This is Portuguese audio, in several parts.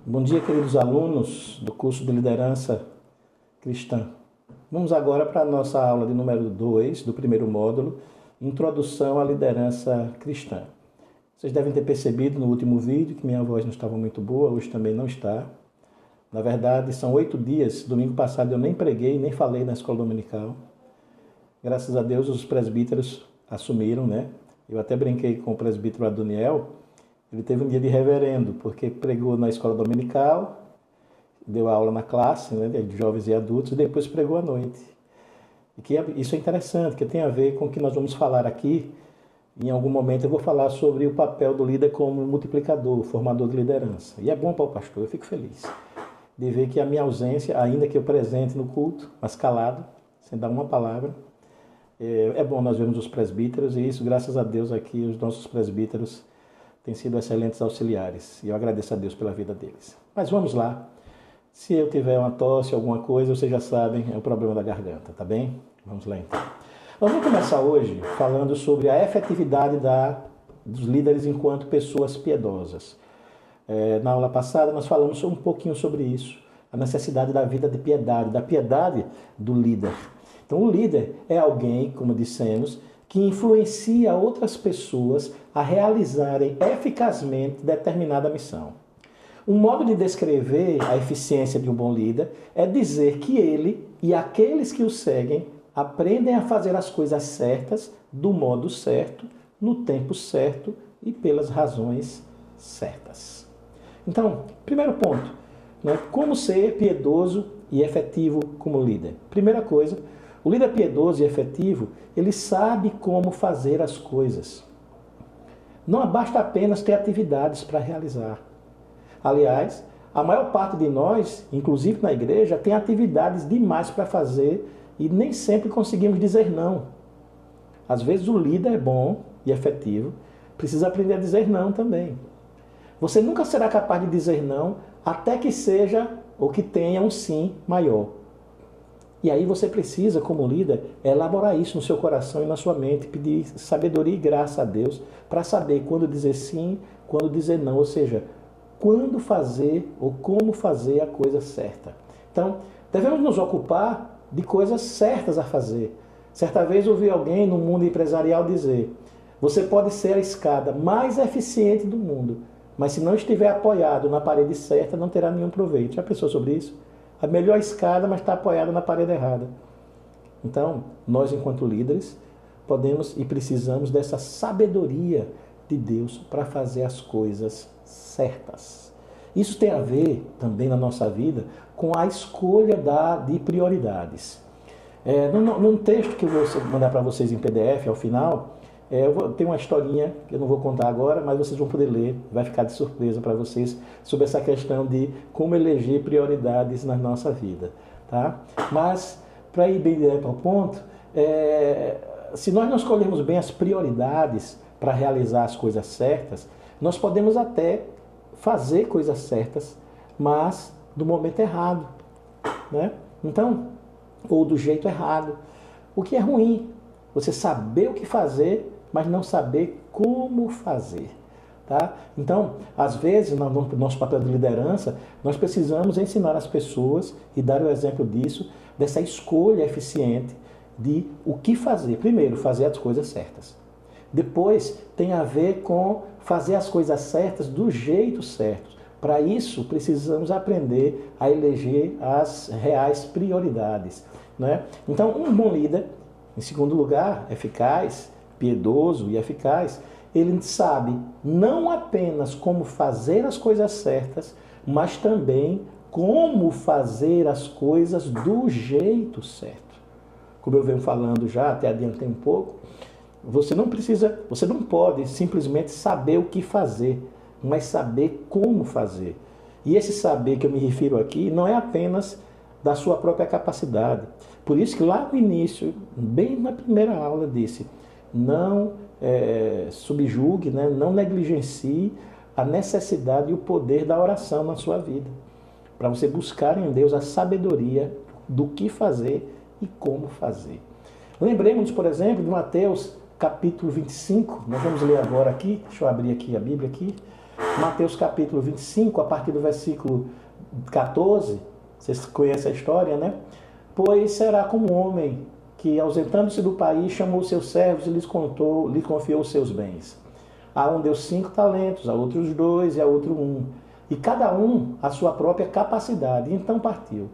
Bom dia, queridos alunos do curso de Liderança Cristã. Vamos agora para a nossa aula de número 2 do primeiro módulo, Introdução à Liderança Cristã. Vocês devem ter percebido no último vídeo que minha voz não estava muito boa, hoje também não está. Na verdade, são 8 dias, domingo passado eu nem preguei, nem falei na escola dominical. Graças a Deus os presbíteros assumiram, né? Eu até brinquei com o presbítero Adoniel. Ele teve um dia de reverendo, porque pregou na escola dominical, deu aula na classe, né, de jovens e adultos, e depois pregou à noite. Isso é interessante, que tem a ver com o que nós vamos falar aqui. Em algum momento eu vou falar sobre o papel do líder como multiplicador, formador de liderança. E é bom para o pastor, eu fico feliz de ver que a minha ausência, ainda que eu presente no culto, mas calado, sem dar uma palavra, é bom nós vermos os presbíteros, e isso, graças a Deus, aqui os nossos presbíteros têm sido excelentes auxiliares, e eu agradeço a Deus pela vida deles. Mas vamos lá. Se eu tiver uma tosse, alguma coisa, vocês já sabem, é o problema da garganta, tá bem? Vamos lá então. Nós vamos começar hoje falando sobre a efetividade dos líderes enquanto pessoas piedosas. Na aula passada nós falamos um pouquinho sobre isso, a necessidade da vida de piedade, da piedade do líder. Então o líder é alguém, como dissemos, que influencia outras pessoas a realizarem eficazmente determinada missão. Um modo de descrever a eficiência de um bom líder é dizer que ele e aqueles que o seguem aprendem a fazer as coisas certas, do modo certo, no tempo certo e pelas razões certas. Então, primeiro ponto, né? Como ser piedoso e efetivo como líder? Primeira coisa, o líder piedoso e efetivo, ele sabe como fazer as coisas. Não basta apenas ter atividades para realizar. Aliás, a maior parte de nós, inclusive na igreja, tem atividades demais para fazer e nem sempre conseguimos dizer não. Às vezes o líder é bom e efetivo, precisa aprender a dizer não também. Você nunca será capaz de dizer não até que seja ou que tenha um sim maior. E aí você precisa, como líder, elaborar isso no seu coração e na sua mente, pedir sabedoria e graça a Deus para saber quando dizer sim, quando dizer não, ou seja, quando fazer ou como fazer a coisa certa. Então, devemos nos ocupar de coisas certas a fazer. Certa vez ouvi alguém no mundo empresarial dizer: você pode ser a escada mais eficiente do mundo, mas se não estiver apoiado na parede certa, não terá nenhum proveito. Já pensou sobre isso? A melhor escada, mas está apoiada na parede errada. Então, nós enquanto líderes, podemos e precisamos dessa sabedoria de Deus para fazer as coisas certas. Isso tem a ver também na nossa vida com a escolha de prioridades. Num texto que eu vou mandar para vocês em PDF ao final, tem uma historinha que eu não vou contar agora, mas vocês vão poder ler, vai ficar de surpresa para vocês sobre essa questão de como eleger prioridades na nossa vida. Tá? Mas, para ir bem direto ao ponto, se nós não escolhermos bem as prioridades para realizar as coisas certas, nós podemos até fazer coisas certas, mas do momento errado, né? Então, ou do jeito errado. O que é ruim? Você saber o que fazer, mas não saber como fazer. Tá? Então, às vezes, no nosso papel de liderança, nós precisamos ensinar as pessoas e dar o exemplo disso, dessa escolha eficiente de o que fazer. Primeiro, fazer as coisas certas. Depois, tem a ver com fazer as coisas certas do jeito certo. Para isso, precisamos aprender a eleger as reais prioridades. Né? Então, um bom líder, em segundo lugar, eficaz, piedoso e eficaz, ele sabe não apenas como fazer as coisas certas, mas também como fazer as coisas do jeito certo. Como eu venho falando já, até adiantei um pouco, você não pode simplesmente saber o que fazer, mas saber como fazer. E esse saber que eu me refiro aqui não é apenas da sua própria capacidade. Por isso que lá no início, bem na primeira aula, eu disse: não subjugue, né, não negligencie a necessidade e o poder da oração na sua vida. Para você buscar em Deus a sabedoria do que fazer e como fazer. Lembremos, por exemplo, de Mateus capítulo 25, nós vamos ler agora aqui, deixa eu abrir aqui a Bíblia aqui. Mateus capítulo 25, a partir do versículo 14, vocês conhecem a história, né? Pois será como um homem que, ausentando-se do país, chamou seus servos e lhes confiou os seus bens. A um deu 5 talentos, a outros 2 e a outro 1. E cada um a sua própria capacidade. Então partiu.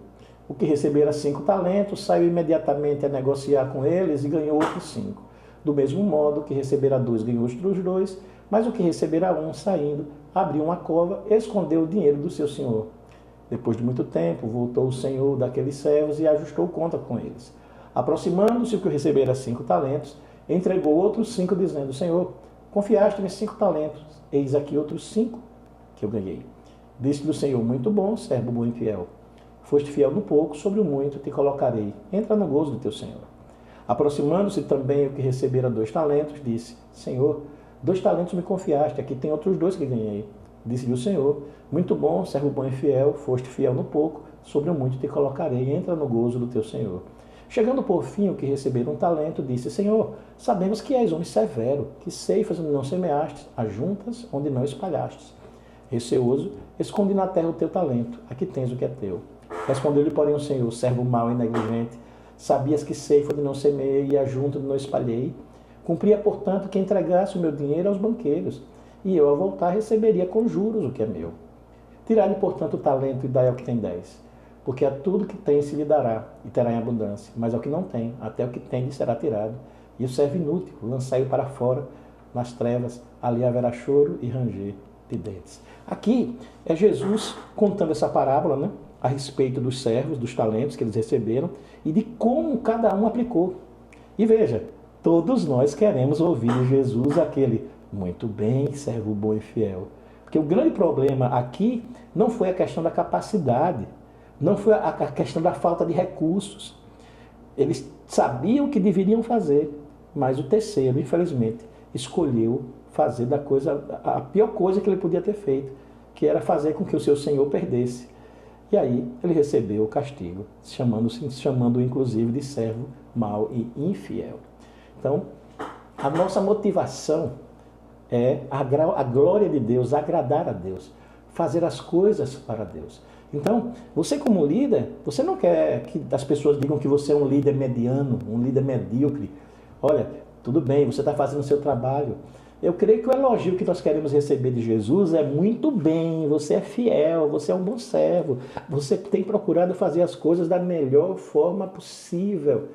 O que recebera 5 talentos saiu imediatamente a negociar com eles e ganhou outros 5. Do mesmo modo, o que recebera 2 ganhou outros 2, mas o que recebera 1, saindo, abriu uma cova e escondeu o dinheiro do seu senhor. Depois de muito tempo, voltou o senhor daqueles servos e ajustou conta com eles. Aproximando-se o que recebera 5 talentos, entregou outros 5, dizendo: Senhor, confiaste-me 5 talentos, eis aqui outros 5 que eu ganhei. Disse-lhe o Senhor: muito bom, servo bom e fiel. Foste fiel no pouco, sobre o muito te colocarei. Entra no gozo do teu Senhor. Aproximando-se também o que recebera 2 talentos, disse: Senhor, 2 talentos me confiaste, aqui tem outros 2 que ganhei. Disse-lhe o Senhor: muito bom, servo bom e fiel, foste fiel no pouco, sobre o muito te colocarei. Entra no gozo do teu Senhor. Chegando por fim o que recebera 1 talento, disse: Senhor, sabemos que és homem severo, que ceifas onde não semeastes, ajuntas onde não espalhastes. Receoso, esconde na terra o teu talento, aqui tens o que é teu. Respondeu-lhe, porém, o Senhor: servo mau e negligente, sabias que ceifo onde não semeei e ajunto onde não espalhei? Cumpria, portanto, que entregasse o meu dinheiro aos banqueiros, e eu, ao voltar, receberia com juros o que é meu. Tirai-lhe, portanto, o talento e dai ao que tem 10. Porque a tudo que tem se lhe dará, e terá em abundância. Mas ao que não tem, até o que tem lhe será tirado. E o servo inútil, lançai-o para fora, nas trevas, ali haverá choro e ranger de dentes. Aqui é Jesus contando essa parábola, né, a respeito dos servos, dos talentos que eles receberam, e de como cada um aplicou. E veja, todos nós queremos ouvir de Jesus aquele: muito bem, servo bom e fiel. Porque o grande problema aqui não foi a questão da capacidade, não foi a questão da falta de recursos. Eles sabiam o que deveriam fazer, mas o terceiro, infelizmente, escolheu fazer a pior coisa que ele podia ter feito, que era fazer com que o seu senhor perdesse. E aí ele recebeu o castigo, chamando inclusive de servo mau e infiel. Então, a nossa motivação é a glória de Deus, agradar a Deus, fazer as coisas para Deus. Então, você como líder, você não quer que as pessoas digam que você é um líder mediano, um líder medíocre. Olha, tudo bem, você está fazendo o seu trabalho. Eu creio que o elogio que nós queremos receber de Jesus é: muito bem, você é fiel, você é um bom servo, você tem procurado fazer as coisas da melhor forma possível.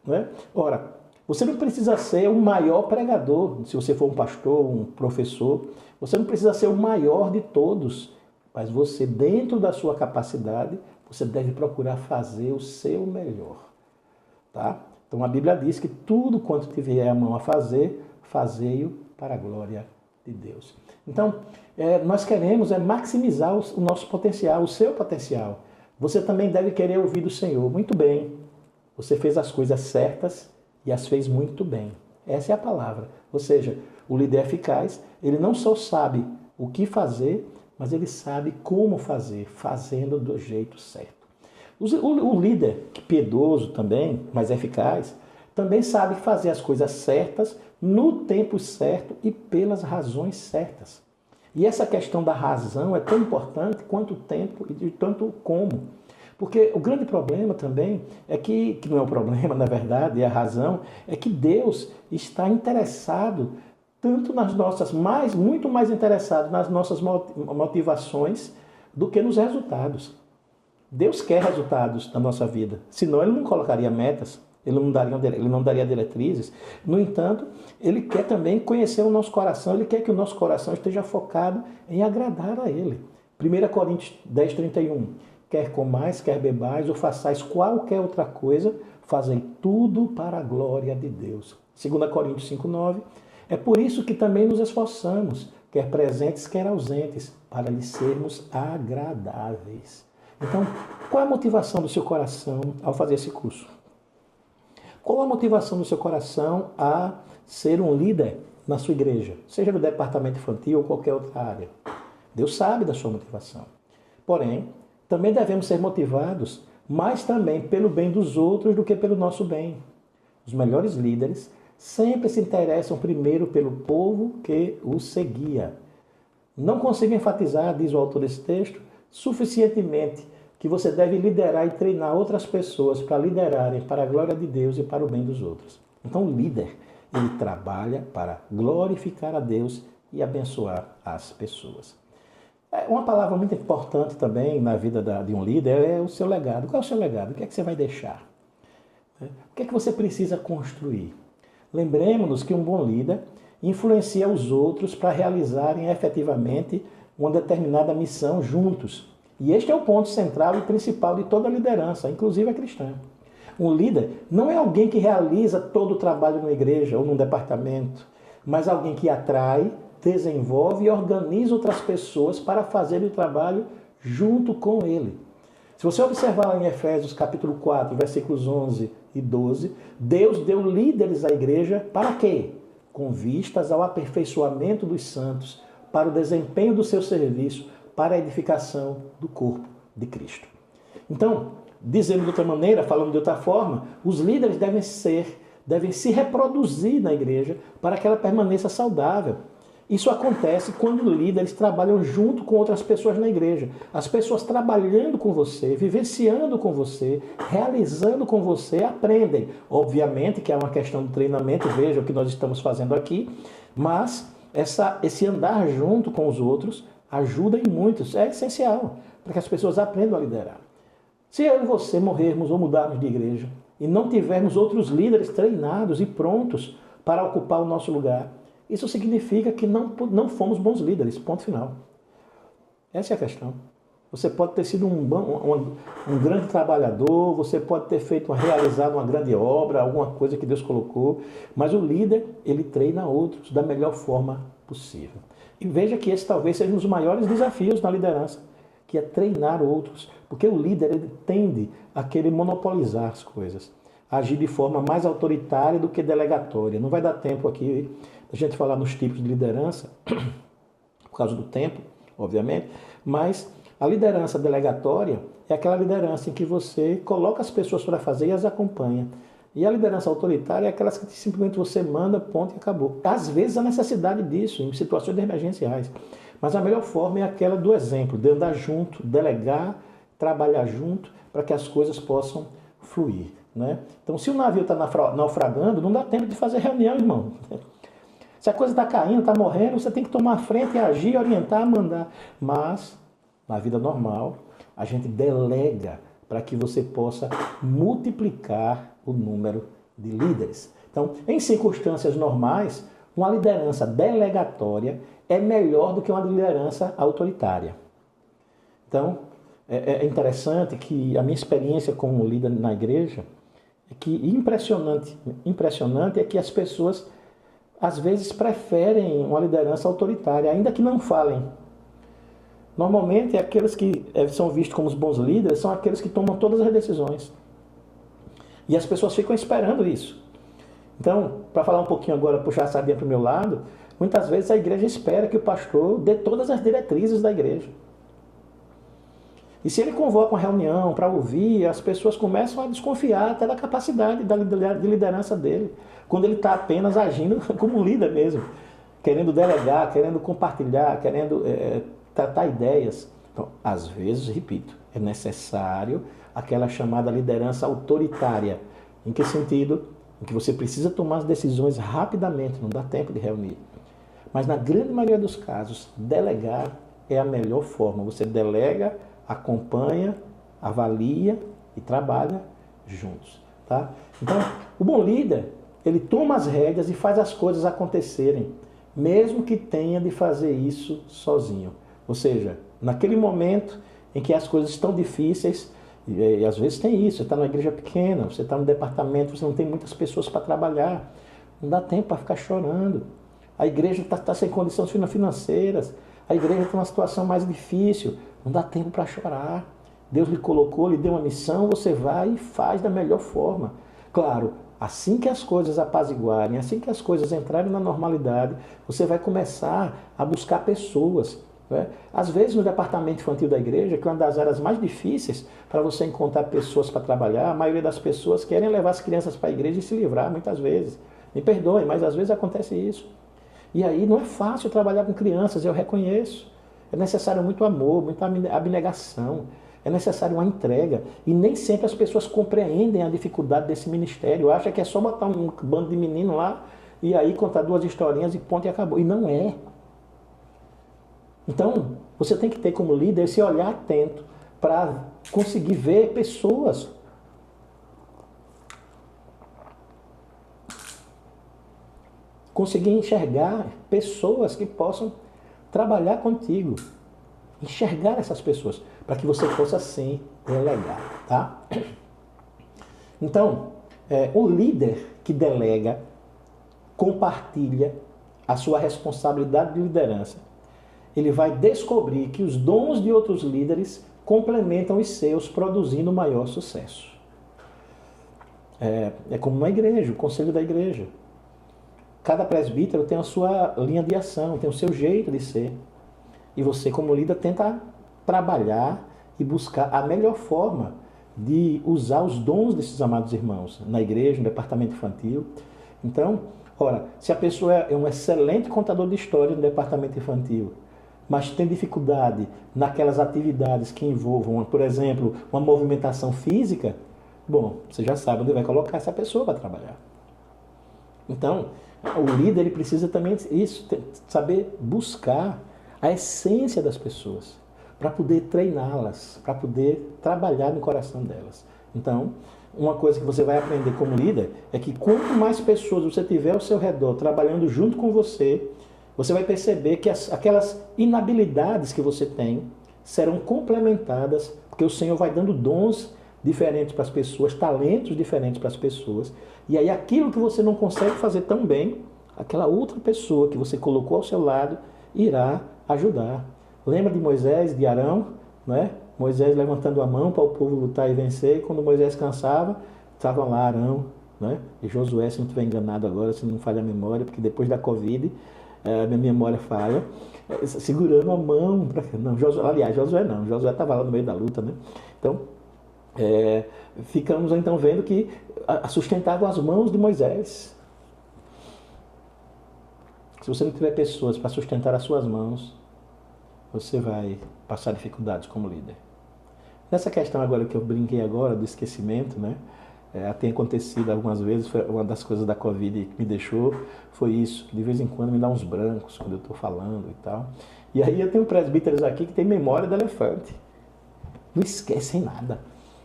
Não é? Ora, você não precisa ser o maior pregador, se você for um pastor, um professor, você não precisa ser o maior de todos, mas você, dentro da sua capacidade, você deve procurar fazer o seu melhor. Tá? Então a Bíblia diz que tudo quanto tiver a mão a fazer, fazei-o para a glória de Deus. Então, nós queremos maximizar o nosso potencial, o seu potencial. Você também deve querer ouvir do Senhor: muito bem, você fez as coisas certas e as fez muito bem. Essa é a palavra. Ou seja, o líder eficaz, ele não só sabe o que fazer, mas ele sabe como fazer, fazendo do jeito certo. O líder piedoso também, mas eficaz, também sabe fazer as coisas certas, no tempo certo e pelas razões certas. E essa questão da razão é tão importante quanto o tempo e tanto o como. Porque o grande problema também é que não é um problema, na verdade, é a razão, é que Deus está interessado tanto nas nossas, muito mais interessado nas nossas motivações do que nos resultados. Deus quer resultados na nossa vida, senão Ele não colocaria metas, Ele não daria diretrizes. No entanto, Ele quer também conhecer o nosso coração, Ele quer que o nosso coração esteja focado em agradar a Ele. 1 Coríntios 10, 31. Quer comais, quer bebais, ou façais qualquer outra coisa, fazem tudo para a glória de Deus. 2 Coríntios 5, 9. É por isso que também nos esforçamos, quer presentes, quer ausentes, para lhe sermos agradáveis. Então, qual é a motivação do seu coração ao fazer esse curso? Qual a motivação do seu coração a ser um líder na sua igreja, seja no departamento infantil ou qualquer outra área? Deus sabe da sua motivação. Porém, também devemos ser motivados mais também pelo bem dos outros do que pelo nosso bem. Os melhores líderes sempre se interessam primeiro pelo povo que os seguia. Não consigo enfatizar, diz o autor desse texto, suficientemente que você deve liderar e treinar outras pessoas para liderarem para a glória de Deus e para o bem dos outros. Então, o líder, ele trabalha para glorificar a Deus e abençoar as pessoas. Uma palavra muito importante também na vida de um líder é o seu legado. Qual é o seu legado? O que é que você vai deixar? O que é que você precisa construir? Lembremos-nos que um bom líder influencia os outros para realizarem efetivamente uma determinada missão juntos. E este é o ponto central e principal de toda liderança, inclusive a cristã. Um líder não é alguém que realiza todo o trabalho numa igreja ou num departamento, mas alguém que atrai, desenvolve e organiza outras pessoas para fazer o trabalho junto com ele. Se você observar lá em Efésios capítulo 4, versículos 11 e 12, Deus deu líderes à igreja para quê? Com vistas ao aperfeiçoamento dos santos, para o desempenho do seu serviço, para a edificação do corpo de Cristo. Então, dizendo de outra maneira, falando de outra forma, os líderes devem se reproduzir na igreja para que ela permaneça saudável. Isso acontece quando líderes trabalham junto com outras pessoas na igreja. As pessoas trabalhando com você, vivenciando com você, realizando com você, aprendem. Obviamente que é uma questão de treinamento, veja o que nós estamos fazendo aqui, mas esse andar junto com os outros ajuda em muito, isso é essencial, para que as pessoas aprendam a liderar. Se eu e você morrermos ou mudarmos de igreja e não tivermos outros líderes treinados e prontos para ocupar o nosso lugar, isso significa que não fomos bons líderes, ponto final. Essa é a questão. Você pode ter sido um grande trabalhador, você pode ter realizado uma grande obra, alguma coisa que Deus colocou, mas o líder, ele treina outros da melhor forma possível. E veja que esse talvez seja um dos maiores desafios na liderança, que é treinar outros, porque o líder ele tende a querer monopolizar as coisas, agir de forma mais autoritária do que delegatória. Não vai dar tempo aqui a gente falar nos tipos de liderança, por causa do tempo, obviamente, mas a liderança delegatória é aquela liderança em que você coloca as pessoas para fazer e as acompanha. E a liderança autoritária é aquelas que simplesmente você manda, ponto e acabou. Às vezes há necessidade disso, em situações emergenciais. Mas a melhor forma é aquela do exemplo, de andar junto, delegar, trabalhar junto, para que as coisas possam fluir. Né? Então, se o navio está naufragando, não dá tempo de fazer reunião, irmão. Se a coisa está caindo, está morrendo, você tem que tomar a frente, agir, orientar, mandar. Mas, na vida normal, a gente delega para que você possa multiplicar o número de líderes. Então, em circunstâncias normais, uma liderança delegatória é melhor do que uma liderança autoritária. Então, é interessante que a minha experiência como líder na igreja é que impressionante é que as pessoas às vezes preferem uma liderança autoritária, ainda que não falem. Normalmente, aqueles que são vistos como os bons líderes são aqueles que tomam todas as decisões. E as pessoas ficam esperando isso. Então, para falar um pouquinho agora, puxar a sardinha para o meu lado, muitas vezes a igreja espera que o pastor dê todas as diretrizes da igreja. E se ele convoca uma reunião para ouvir, as pessoas começam a desconfiar até da capacidade de liderança dele, quando ele está apenas agindo como líder mesmo, querendo delegar, querendo compartilhar, querendo tratar ideias. Então, às vezes, repito, é necessário aquela chamada liderança autoritária. Em que sentido? Em que você precisa tomar as decisões rapidamente, não dá tempo de reunir. Mas na grande maioria dos casos, delegar é a melhor forma. Você delega, acompanha, avalia e trabalha juntos. Tá? Então, o bom líder, ele toma as rédeas e faz as coisas acontecerem, mesmo que tenha de fazer isso sozinho. Ou seja, naquele momento em que as coisas estão difíceis, e às vezes tem isso, você está numa igreja pequena, você está no departamento, você não tem muitas pessoas para trabalhar, não dá tempo para ficar chorando. A igreja está sem condições financeiras, a igreja está numa situação mais difícil, não dá tempo para chorar. Deus lhe colocou, lhe deu uma missão, você vai e faz da melhor forma. Claro, assim que as coisas apaziguarem, assim que as coisas entrarem na normalidade, você vai começar a buscar pessoas. Né? Às vezes no departamento infantil da igreja, que é uma das áreas mais difíceis para você encontrar pessoas para trabalhar, a maioria das pessoas querem levar as crianças para a igreja e se livrar muitas vezes. Me perdoem, mas às vezes acontece isso. E aí não é fácil trabalhar com crianças, eu reconheço. É necessário muito amor, muita abnegação, é necessário uma entrega. E nem sempre as pessoas compreendem a dificuldade desse ministério. Acham que é só botar um bando de menino lá e aí contar 2 historinhas e ponto e acabou. E não é. Então, você tem que ter como líder esse olhar atento para conseguir ver pessoas. Conseguir enxergar pessoas que possam trabalhar contigo. Enxergar essas pessoas, para que você possa sim delegar, tá? Então, o líder que delega, compartilha a sua responsabilidade de liderança, ele vai descobrir que os dons de outros líderes complementam os seus, produzindo maior sucesso. É como uma igreja, o conselho da igreja. Cada presbítero tem a sua linha de ação, tem o seu jeito de ser. E você, como líder, tenta trabalhar e buscar a melhor forma de usar os dons desses amados irmãos na igreja, no departamento infantil. Então, ora, se a pessoa é um excelente contador de história no departamento infantil, mas tem dificuldade naquelas atividades que envolvam, por exemplo, uma movimentação física, bom, você já sabe onde vai colocar essa pessoa para trabalhar. Então, o líder ele precisa também saber buscar a essência das pessoas, para poder treiná-las, para poder trabalhar no coração delas. Então, uma coisa que você vai aprender como líder é que quanto mais pessoas você tiver ao seu redor trabalhando junto com você, você vai perceber que aquelas inabilidades que você tem serão complementadas, porque o Senhor vai dando dons diferentes para as pessoas, talentos diferentes para as pessoas, e aí aquilo que você não consegue fazer tão bem, aquela outra pessoa que você colocou ao seu lado irá ajudar. Lembra de Moisés, de Arão, né? Moisés levantando a mão para o povo lutar e vencer, e quando Moisés cansava, estava lá Arão, né? E Josué, se não estiver enganado agora, se não falha a memória, porque depois da Covid, a minha memória falha, segurando a mão. Não, Josué não, Josué estava lá no meio da luta, né? Então, ficamos então vendo que sustentavam as mãos de Moisés. Se você não tiver pessoas para sustentar as suas mãos, você vai passar dificuldades como líder. Nessa questão agora que eu brinquei agora, do esquecimento, né? Tem acontecido algumas vezes, foi uma das coisas da Covid que me deixou, foi isso, de vez em quando me dá uns brancos quando eu estou falando e tal. E aí eu tenho presbíteros aqui que tem memória de elefante. Não esquecem nada.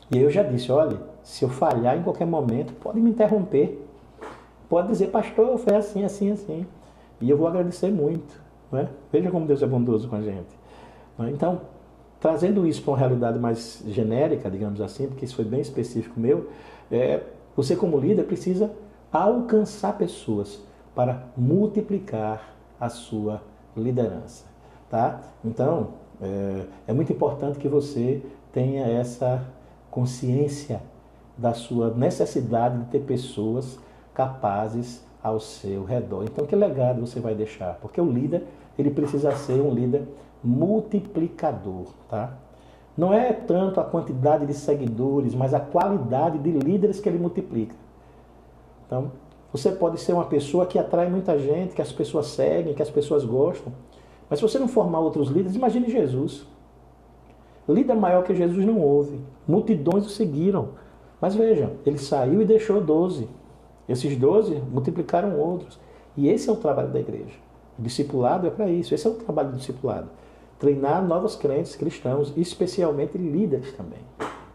E eu já disse, olha, se eu falhar em qualquer momento, pode me interromper. Pode dizer, pastor, foi assim, assim, assim. E eu vou agradecer muito. Não é? Veja como Deus é bondoso com a gente. Não é? Então, trazendo isso para uma realidade mais genérica, digamos assim, porque isso foi bem específico meu, você como líder precisa alcançar pessoas para multiplicar a sua liderança. Tá? Então, é muito importante que você tenha essa consciência da sua necessidade de ter pessoas capazes ao seu redor. Então, que legado você vai deixar? Porque o líder, ele precisa ser um líder multiplicador, tá? Não é tanto a quantidade de seguidores, mas a qualidade de líderes que ele multiplica. Então, você pode ser uma pessoa que atrai muita gente, que as pessoas seguem, que as pessoas gostam, mas se você não formar outros líderes, imagine Jesus. Líder maior que Jesus não houve. Multidões o seguiram. Mas veja, ele saiu e deixou 12. Esses 12 multiplicaram outros. E esse é o trabalho da igreja. O discipulado é para isso. Esse é o trabalho do discipulado. Treinar novos crentes cristãos, especialmente líderes também.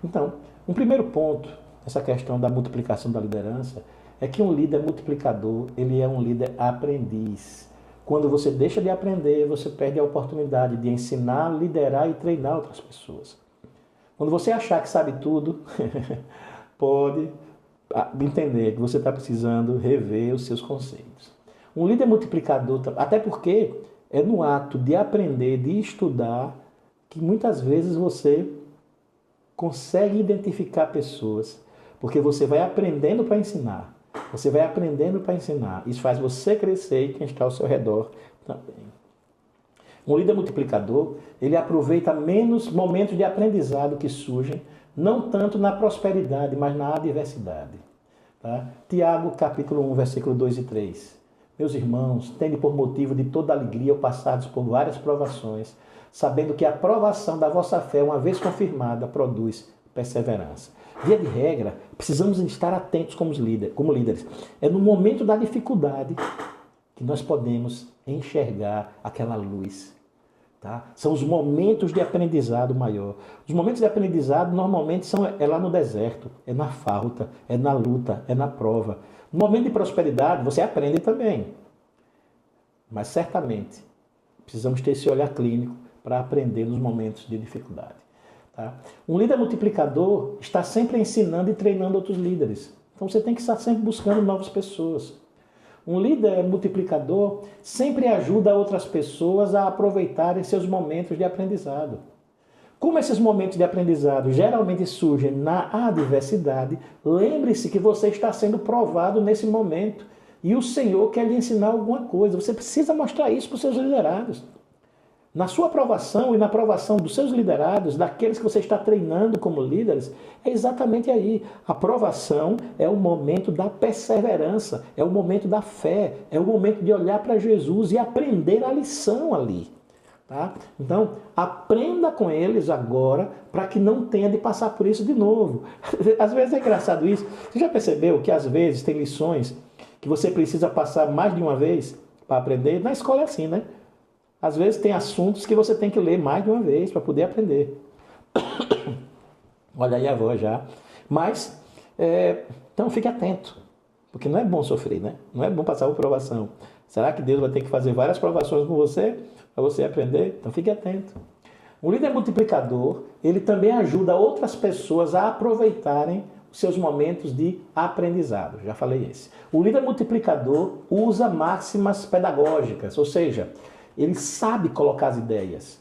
Então, um primeiro ponto, essa questão da multiplicação da liderança, é que um líder multiplicador, ele é um líder aprendiz. Quando você deixa de aprender, você perde a oportunidade de ensinar, liderar e treinar outras pessoas. Quando você achar que sabe tudo, pode entender que você está precisando rever os seus conceitos. Um líder multiplicador, até porque é no ato de aprender, de estudar, que muitas vezes você consegue identificar pessoas, porque você vai aprendendo para ensinar. Você vai aprendendo para ensinar. Isso faz você crescer e quem está ao seu redor também. Um líder multiplicador, ele aproveita menos momentos de aprendizado que surgem, não tanto na prosperidade, mas na adversidade. Tá? Tiago, capítulo 1, versículo 2 e 3. Meus irmãos, tende por motivo de toda alegria ou passados por várias provações, sabendo que a provação da vossa fé, uma vez confirmada, produz perseverança. Via de regra, precisamos estar atentos como líderes. É no momento da dificuldade que nós podemos enxergar aquela luz. Tá? São os momentos de aprendizado maior. Os momentos de aprendizado normalmente é lá no deserto, é na falta, é na luta, é na prova. No momento de prosperidade, você aprende também. Mas certamente, precisamos ter esse olhar clínico para aprender nos momentos de dificuldade. Tá? Um líder multiplicador está sempre ensinando e treinando outros líderes. Então você tem que estar sempre buscando novas pessoas. Um líder multiplicador sempre ajuda outras pessoas a aproveitarem seus momentos de aprendizado. Como esses momentos de aprendizado geralmente surgem na adversidade, lembre-se que você está sendo provado nesse momento e o Senhor quer lhe ensinar alguma coisa. Você precisa mostrar isso para os seus liderados. Na sua aprovação e na aprovação dos seus liderados, daqueles que você está treinando como líderes, é exatamente aí. A aprovação é o momento da perseverança, é o momento da fé, é o momento de olhar para Jesus e aprender a lição ali. Tá? Então, aprenda com eles agora para que não tenha de passar por isso de novo. Às vezes é engraçado isso. Você já percebeu que às vezes tem lições que você precisa passar mais de uma vez para aprender? Na escola é assim, né? Às vezes tem assuntos que você tem que ler mais de uma vez para poder aprender. Olha aí a voz já. Mas, então fique atento. Porque não é bom sofrer, né? Não é bom passar por provação. Será que Deus vai ter que fazer várias provações com você para você aprender? Então fique atento. O líder multiplicador, ele também ajuda outras pessoas a aproveitarem os seus momentos de aprendizado. Já falei esse. O líder multiplicador usa máximas pedagógicas, ou seja, ele sabe colocar as ideias.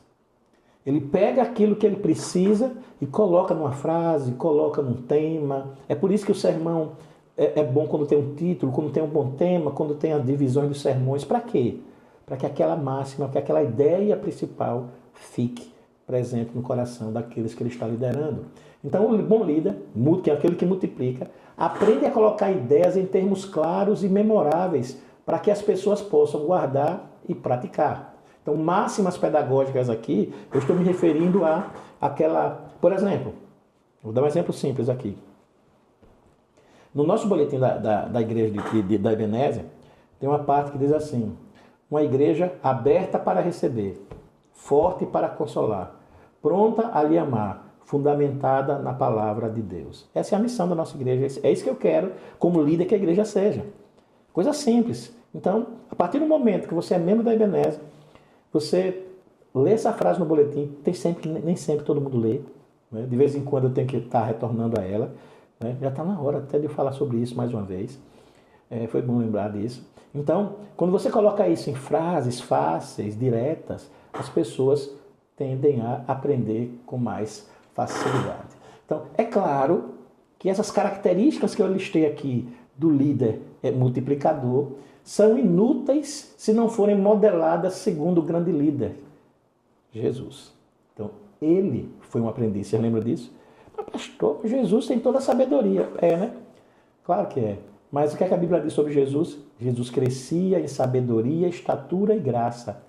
Ele pega aquilo que ele precisa e coloca numa frase, coloca num tema. É por isso que o sermão é bom quando tem um título, quando tem um bom tema, quando tem as divisões dos sermões. Para quê? Para que aquela máxima, que aquela ideia principal fique presente no coração daqueles que ele está liderando. Então, o bom líder, que é aquele que multiplica, aprende a colocar ideias em termos claros e memoráveis para que as pessoas possam guardar e praticar. Então, máximas pedagógicas aqui, eu estou me referindo a aquela... Por exemplo, vou dar um exemplo simples aqui. No nosso boletim da igreja da Ebenezer, tem uma parte que diz assim: uma igreja aberta para receber, forte para consolar, pronta a lhe amar, fundamentada na palavra de Deus. Essa é a missão da nossa igreja. É isso que eu quero, como líder, que a igreja seja. Coisa simples. Então, a partir do momento que você é membro da Ebenezer, você lê essa frase no boletim, nem sempre todo mundo lê, né? De vez em quando eu tenho que estar retornando a ela, né? Já está na hora até de eu falar sobre isso mais uma vez. Foi bom lembrar disso. Então, quando você coloca isso em frases fáceis, diretas, as pessoas tendem a aprender com mais facilidade. Então, é claro que essas características que eu listei aqui do líder multiplicador são inúteis se não forem modeladas segundo o grande líder, Jesus. Então, ele foi um aprendiz, você lembra disso? Mas, pastor, Jesus tem toda a sabedoria. Né? Claro que é. Mas o que a Bíblia diz sobre Jesus? Jesus crescia em sabedoria, estatura e graça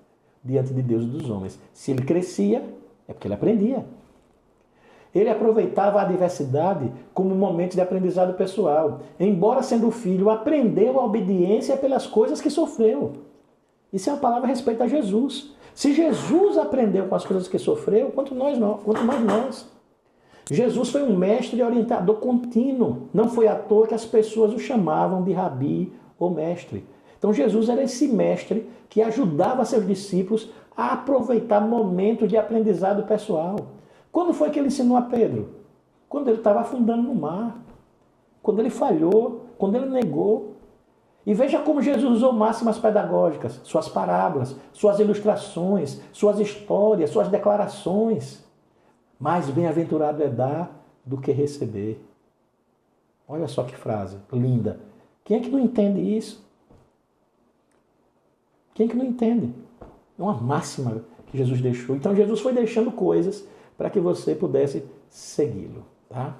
diante de Deus e dos homens. Se ele crescia, é porque ele aprendia. Ele aproveitava a adversidade como um momento de aprendizado pessoal. Embora sendo filho, aprendeu a obediência pelas coisas que sofreu. Isso é uma palavra a respeito a Jesus. Se Jesus aprendeu com as coisas que sofreu, quanto mais nós. Jesus foi um mestre e orientador contínuo. Não foi à toa que as pessoas o chamavam de rabi ou mestre. Então Jesus era esse mestre que ajudava seus discípulos a aproveitar momentos de aprendizado pessoal. Quando foi que ele ensinou a Pedro? Quando ele estava afundando no mar. Quando ele falhou, quando ele negou. E veja como Jesus usou máximas pedagógicas, suas parábolas, suas ilustrações, suas histórias, suas declarações. Mais bem-aventurado é dar do que receber. Olha só que frase linda. Quem é que não entende isso? Quem é que não entende? É uma máxima que Jesus deixou. Então Jesus foi deixando coisas para que você pudesse segui-lo. Tá?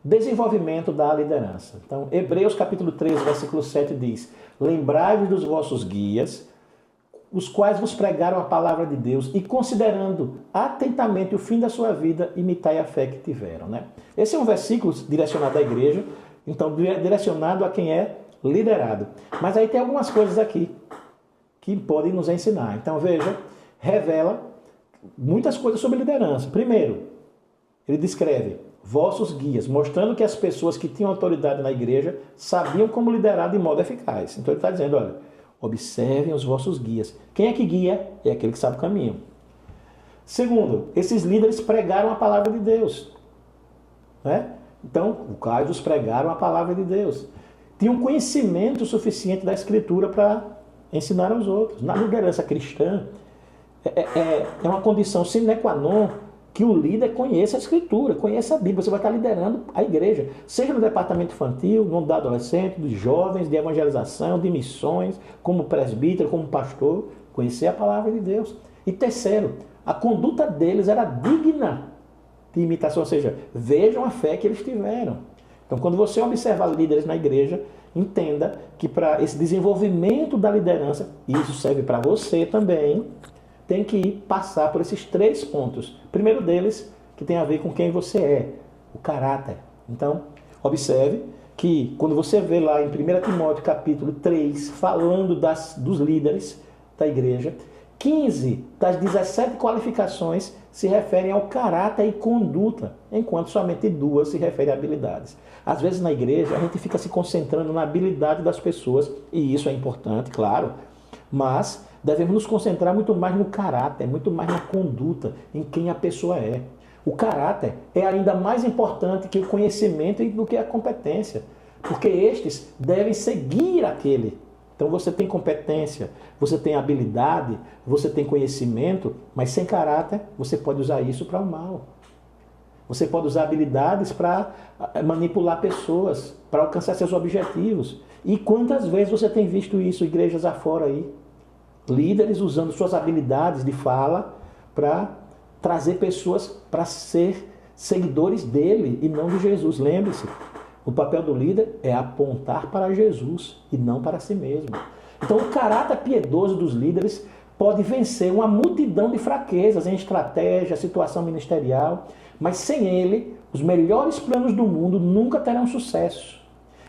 Desenvolvimento da liderança. Então, Hebreus capítulo 13, versículo 7 diz: lembrai-vos dos vossos guias, os quais vos pregaram a palavra de Deus, e considerando atentamente o fim da sua vida, imitai a fé que tiveram. Né? Esse é um versículo direcionado à igreja, então direcionado a quem é liderado. Mas aí tem algumas coisas aqui que podem nos ensinar. Então veja, revela muitas coisas sobre liderança. Primeiro, ele descreve vossos guias, mostrando que as pessoas que tinham autoridade na igreja sabiam como liderar de modo eficaz. Então ele está dizendo, olha, observem os vossos guias. Quem é que guia? É aquele que sabe o caminho. Segundo, esses líderes pregaram a palavra de Deus. Né? Então, o Caio pregaram a palavra de Deus. Tinham conhecimento suficiente da Escritura para ensinar aos outros. Na liderança cristã, é uma condição sine qua non que o líder conheça a Escritura, conheça a Bíblia. Você vai estar liderando a igreja, seja no departamento infantil, no da adolescente, dos jovens, de evangelização, de missões, como presbítero, como pastor, conhecer a palavra de Deus. E terceiro, a conduta deles era digna de imitação, ou seja, vejam a fé que eles tiveram. Então, quando você observa líderes na igreja, entenda que para esse desenvolvimento da liderança, e isso serve para você também, tem que passar por esses 3 pontos. O primeiro deles, que tem a ver com quem você é, o caráter. Então, observe que quando você vê lá em 1 Timóteo capítulo 3, falando dos líderes da igreja, 15 das 17 qualificações se referem ao caráter e conduta, enquanto somente 2 se referem a habilidades. Às vezes na igreja a gente fica se concentrando na habilidade das pessoas, e isso é importante, claro, mas devemos nos concentrar muito mais no caráter, muito mais na conduta, em quem a pessoa é. O caráter é ainda mais importante que o conhecimento e do que a competência, porque estes devem seguir aquele. Então você tem competência, você tem habilidade, você tem conhecimento, mas sem caráter você pode usar isso para o mal. Você pode usar habilidades para manipular pessoas, para alcançar seus objetivos. E quantas vezes você tem visto isso, igrejas afora aí? Líderes usando suas habilidades de fala para trazer pessoas para ser seguidores dele e não de Jesus. Lembre-se, o papel do líder é apontar para Jesus e não para si mesmo. Então o caráter piedoso dos líderes pode vencer uma multidão de fraquezas em estratégia, situação ministerial, mas sem ele, os melhores planos do mundo nunca terão sucesso.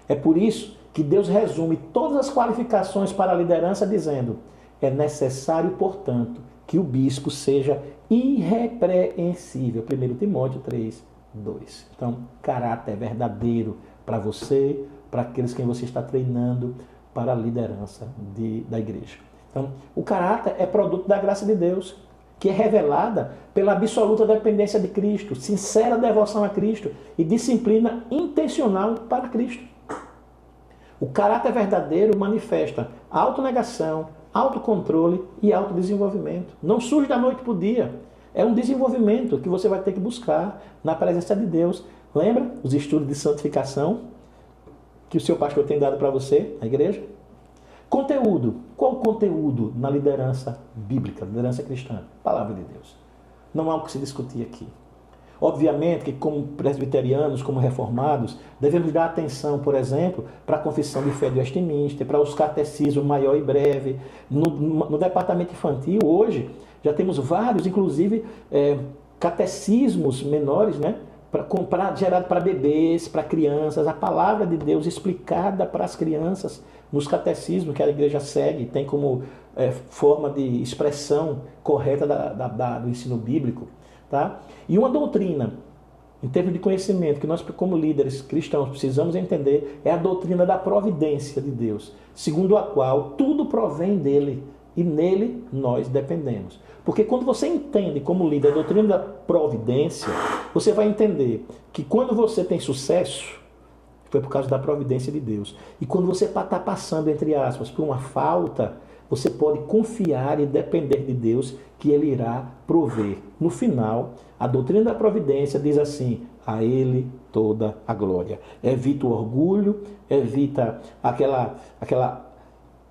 É por isso que Deus resume todas as qualificações para a liderança dizendo: é necessário, portanto, que o bispo seja irrepreensível. 1 Timóteo 3, 2. Então, caráter verdadeiro para você, para aqueles que você está treinando para a liderança da igreja. Então, o caráter é produto da graça de Deus, que é revelada pela absoluta dependência de Cristo, sincera devoção a Cristo e disciplina intencional para Cristo. O caráter verdadeiro manifesta autonegação, autocontrole e autodesenvolvimento. Não surge da noite para o dia. É um desenvolvimento que você vai ter que buscar na presença de Deus. Lembra os estudos de santificação que o seu pastor tem dado para você, na igreja? Conteúdo. Qual o conteúdo na liderança bíblica, liderança cristã? Palavra de Deus. Não há o que se discutir aqui. Obviamente que como presbiterianos, como reformados, devemos dar atenção, por exemplo, para a confissão de fé de Westminster, para os catecismos maior e breve. No departamento infantil, hoje, já temos vários, inclusive, catecismos menores, né? Gerado para bebês, para crianças, a palavra de Deus explicada para as crianças nos catecismos que a igreja segue, tem como forma de expressão correta do ensino bíblico. Tá? E uma doutrina, em termos de conhecimento, que nós como líderes cristãos precisamos entender, é a doutrina da providência de Deus, segundo a qual tudo provém dele e nele nós dependemos. Porque quando você entende como líder a doutrina da providência, você vai entender que quando você tem sucesso, foi por causa da providência de Deus. E quando você está passando, entre aspas, por uma falta, você pode confiar e depender de Deus que Ele irá prover. No final, a doutrina da providência diz assim: a Ele toda a glória. Evita o orgulho, evita aquela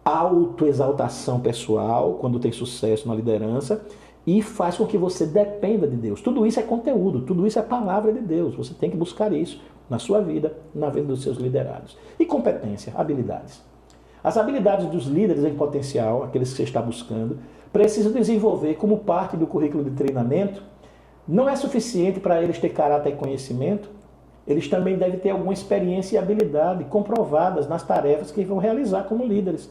autoexaltação pessoal quando tem sucesso na liderança e faz com que você dependa de Deus. Tudo isso é conteúdo, tudo isso é palavra de Deus. Você tem que buscar isso na sua vida, na vida dos seus liderados. E competência, habilidades. As habilidades dos líderes em potencial, aqueles que você está buscando, precisam desenvolver como parte do currículo de treinamento. Não é suficiente para eles ter caráter e conhecimento, eles também devem ter alguma experiência e habilidade comprovadas nas tarefas que vão realizar como líderes.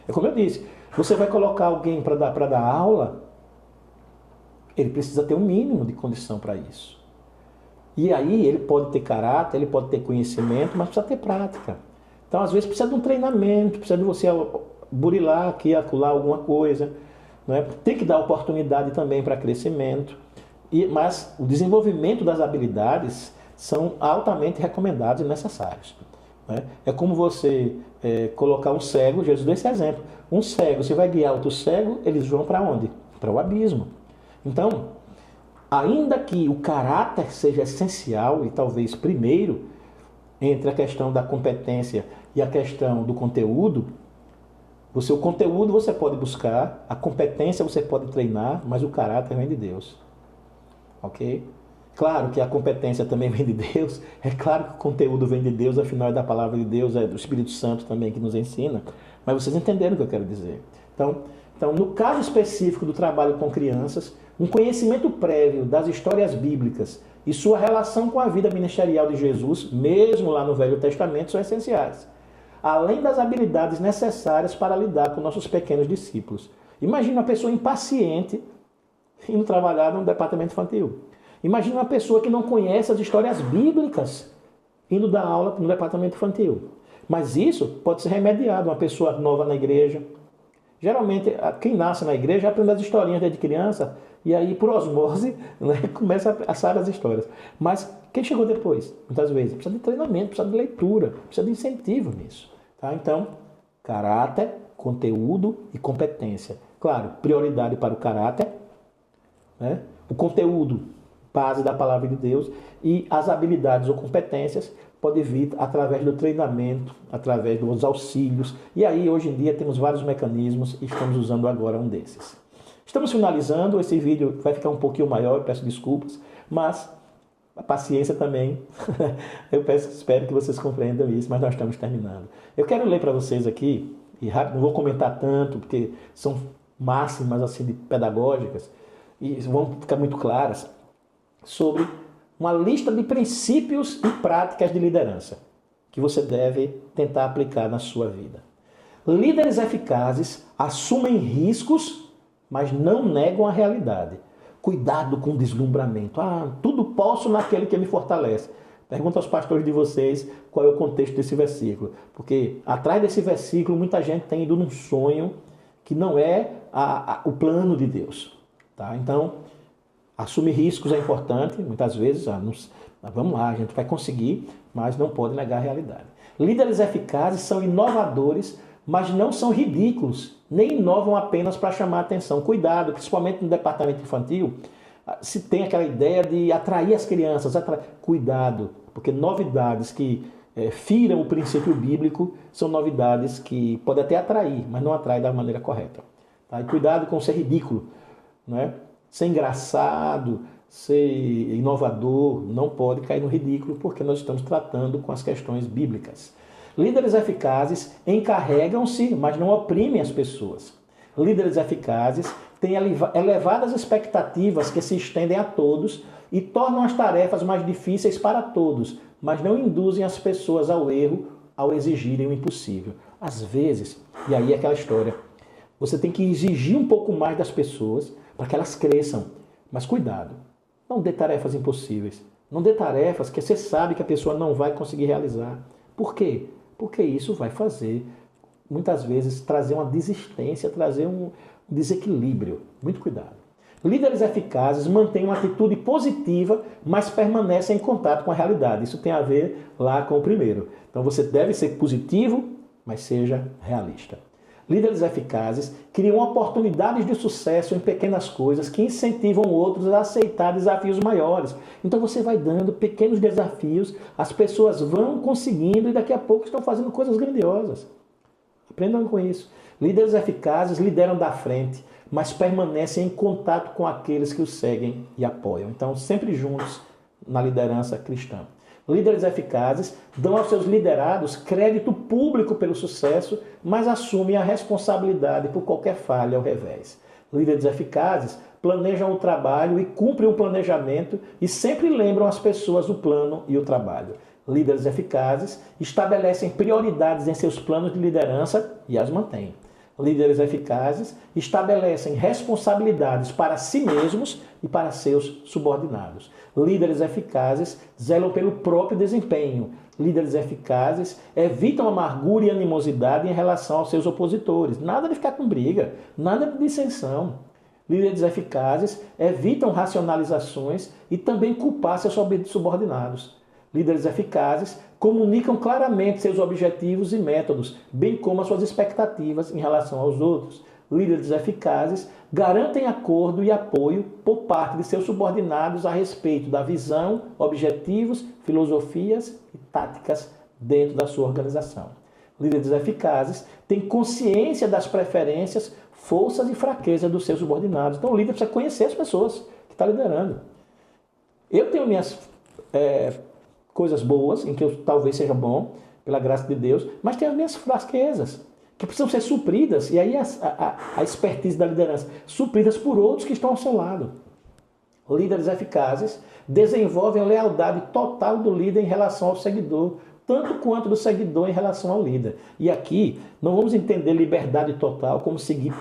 É como eu disse, você vai colocar alguém para dar aula, ele precisa ter um mínimo de condição para isso. E aí ele pode ter caráter, ele pode ter conhecimento, mas precisa ter prática. Então, às vezes, precisa de um treinamento, precisa de você burilar aqui, acolá alguma coisa. Né? Tem que dar oportunidade também para crescimento. Mas o desenvolvimento das habilidades são altamente recomendados e necessários. Né? É como você colocar um cego, Jesus deu esse exemplo. Um cego, você vai guiar outro cego, eles vão para onde? Para o abismo. Então, ainda que o caráter seja essencial e talvez primeiro, entre a questão da competência e a questão do conteúdo, o conteúdo você pode buscar, a competência você pode treinar, mas o caráter vem de Deus. Ok? Claro que a competência também vem de Deus, é claro que o conteúdo vem de Deus, afinal é da palavra de Deus, é do Espírito Santo também que nos ensina, mas vocês entenderam o que eu quero dizer. Então, no caso específico do trabalho com crianças, um conhecimento prévio das histórias bíblicas e sua relação com a vida ministerial de Jesus, mesmo lá no Velho Testamento, são essenciais. Além das habilidades necessárias para lidar com nossos pequenos discípulos. Imagina uma pessoa impaciente indo trabalhar no departamento infantil. Imagina uma pessoa que não conhece as histórias bíblicas indo dar aula no departamento infantil. Mas isso pode ser remediado. Uma pessoa nova na igreja. Geralmente, quem nasce na igreja aprende as historinhas desde criança e aí, por osmose, né, começa a saber as histórias. Mas quem chegou depois? Muitas vezes precisa de treinamento, precisa de leitura, precisa de incentivo nisso. Tá? Então, caráter, conteúdo e competência. Claro, prioridade para o caráter, né? O conteúdo, base da palavra de Deus, e as habilidades ou competências podem vir através do treinamento, através dos auxílios. E aí, hoje em dia, temos vários mecanismos e estamos usando agora um desses. Estamos finalizando, esse vídeo vai ficar um pouquinho maior, peço desculpas, mas a paciência também, espero que vocês compreendam isso, mas nós estamos terminando. Eu quero ler para vocês aqui, e rápido, não vou comentar tanto, porque são máximas assim, pedagógicas, e vão ficar muito claras, sobre uma lista de princípios e práticas de liderança que você deve tentar aplicar na sua vida. Líderes eficazes assumem riscos, mas não negam a realidade. Cuidado com o deslumbramento. Tudo posso naquele que me fortalece. Pergunta aos pastores de vocês qual é o contexto desse versículo. Porque atrás desse versículo muita gente tem ido num sonho que não é o plano de Deus. Tá? Então, assumir riscos é importante. Muitas vezes, vamos lá, a gente vai conseguir, mas não pode negar a realidade. Líderes eficazes são inovadores, mas não são ridículos, nem inovam apenas para chamar a atenção. Cuidado, principalmente no departamento infantil, se tem aquela ideia de atrair as crianças. Cuidado, porque novidades que firam o princípio bíblico são novidades que podem até atrair, mas não atraem da maneira correta. Tá? E cuidado com ser ridículo, né? Ser engraçado, ser inovador, não pode cair no ridículo, porque nós estamos tratando com as questões bíblicas. Líderes eficazes encarregam-se, mas não oprimem as pessoas. Líderes eficazes têm elevadas expectativas que se estendem a todos e tornam as tarefas mais difíceis para todos, mas não induzem as pessoas ao erro ao exigirem o impossível. Às vezes, e aí é aquela história, você tem que exigir um pouco mais das pessoas para que elas cresçam. Mas cuidado, não dê tarefas impossíveis. Não dê tarefas que você sabe que a pessoa não vai conseguir realizar. Por quê? Porque isso vai fazer, muitas vezes, trazer uma desistência, trazer um desequilíbrio. Muito cuidado. Líderes eficazes mantêm uma atitude positiva, mas permanecem em contato com a realidade. Isso tem a ver lá com o primeiro. Então você deve ser positivo, mas seja realista. Líderes eficazes criam oportunidades de sucesso em pequenas coisas que incentivam outros a aceitar desafios maiores. Então você vai dando pequenos desafios, as pessoas vão conseguindo e daqui a pouco estão fazendo coisas grandiosas. Aprendam com isso. Líderes eficazes lideram da frente, mas permanecem em contato com aqueles que os seguem e apoiam. Então, sempre juntos na liderança cristã. Líderes eficazes dão aos seus liderados crédito público pelo sucesso, mas assumem a responsabilidade por qualquer falha ao revés. Líderes eficazes planejam o trabalho e cumprem o planejamento e sempre lembram as pessoas o plano e o trabalho. Líderes eficazes estabelecem prioridades em seus planos de liderança e as mantêm. Líderes eficazes estabelecem responsabilidades para si mesmos e para seus subordinados. Líderes eficazes zelam pelo próprio desempenho. Líderes eficazes evitam amargura e animosidade em relação aos seus opositores. Nada de ficar com briga, nada de dissensão. Líderes eficazes evitam racionalizações e também culpar seus subordinados. Líderes eficazes comunicam claramente seus objetivos e métodos, bem como as suas expectativas em relação aos outros. Líderes eficazes garantem acordo e apoio por parte de seus subordinados a respeito da visão, objetivos, filosofias e táticas dentro da sua organização. Líderes eficazes têm consciência das preferências, forças e fraquezas dos seus subordinados. Então o líder precisa conhecer as pessoas que está liderando. Eu tenho minhas coisas boas, em que eu talvez seja bom, pela graça de Deus, mas tem as minhas fraquezas, que precisam ser supridas, e aí a expertise da liderança, supridas por outros que estão ao seu lado. Líderes eficazes desenvolvem a lealdade total do líder em relação ao seguidor, tanto quanto do seguidor em relação ao líder. E aqui não vamos entender liberdade total como seguir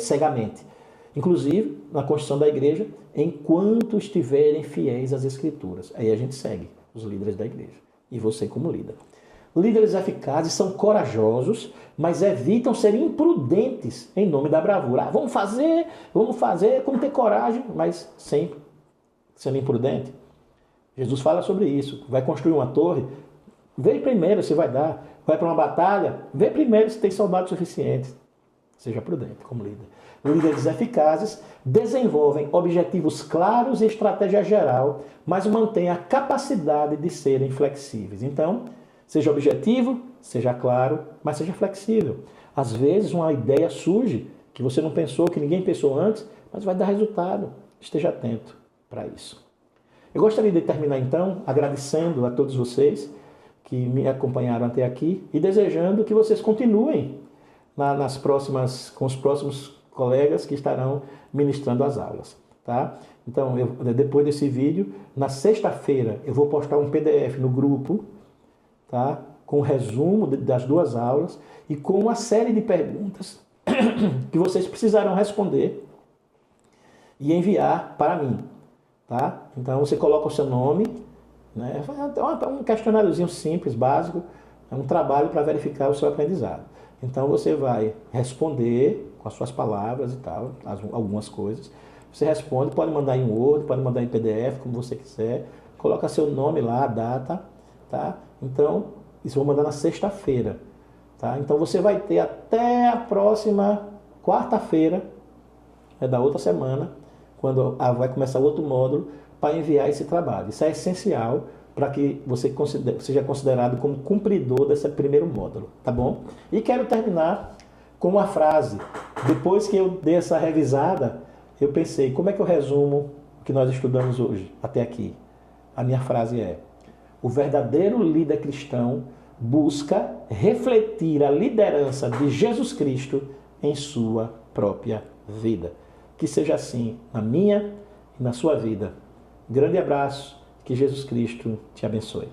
cegamente. Inclusive, na Constituição da Igreja, enquanto estiverem fiéis às Escrituras. Aí a gente segue os líderes da igreja. E você como líder. Líderes eficazes são corajosos, mas evitam ser imprudentes em nome da bravura. Vamos fazer, como ter coragem, mas sempre sendo imprudente. Jesus fala sobre isso. Vai construir uma torre, vê primeiro se vai dar. Vai para uma batalha, vê primeiro se tem soldados suficientes. Seja prudente como líder. Líderes eficazes desenvolvem objetivos claros e estratégia geral, mas mantêm a capacidade de serem flexíveis. Então, seja objetivo, seja claro, mas seja flexível. Às vezes uma ideia surge que você não pensou, que ninguém pensou antes, mas vai dar resultado. Esteja atento para isso. Eu gostaria de terminar então agradecendo a todos vocês que me acompanharam até aqui e desejando que vocês continuem com os próximos colegas que estarão ministrando as aulas, tá? Então, depois desse vídeo, na sexta-feira, eu vou postar um PDF no grupo, tá? Com o resumo das duas aulas e com uma série de perguntas que vocês precisarão responder e enviar para mim, tá? Então, você coloca o seu nome, né? É um questionáriozinho simples, básico, é um trabalho para verificar o seu aprendizado. Então, você vai responder com as suas palavras e tal, algumas coisas. Você responde, pode mandar em Word, pode mandar em PDF, como você quiser. Coloca seu nome lá, a data, tá? Então, isso eu vou mandar na sexta-feira, tá? Então, você vai ter até a próxima quarta-feira, da outra semana, quando vai começar o outro módulo, para enviar esse trabalho. Isso é essencial para que você seja considerado como cumpridor desse primeiro módulo, tá bom? E quero terminar com uma frase. Depois que eu dei essa revisada, eu pensei, como é que eu resumo o que nós estudamos hoje, até aqui? A minha frase é: o verdadeiro líder cristão busca refletir a liderança de Jesus Cristo em sua própria vida. Que seja assim na minha e na sua vida. Grande abraço, que Jesus Cristo te abençoe.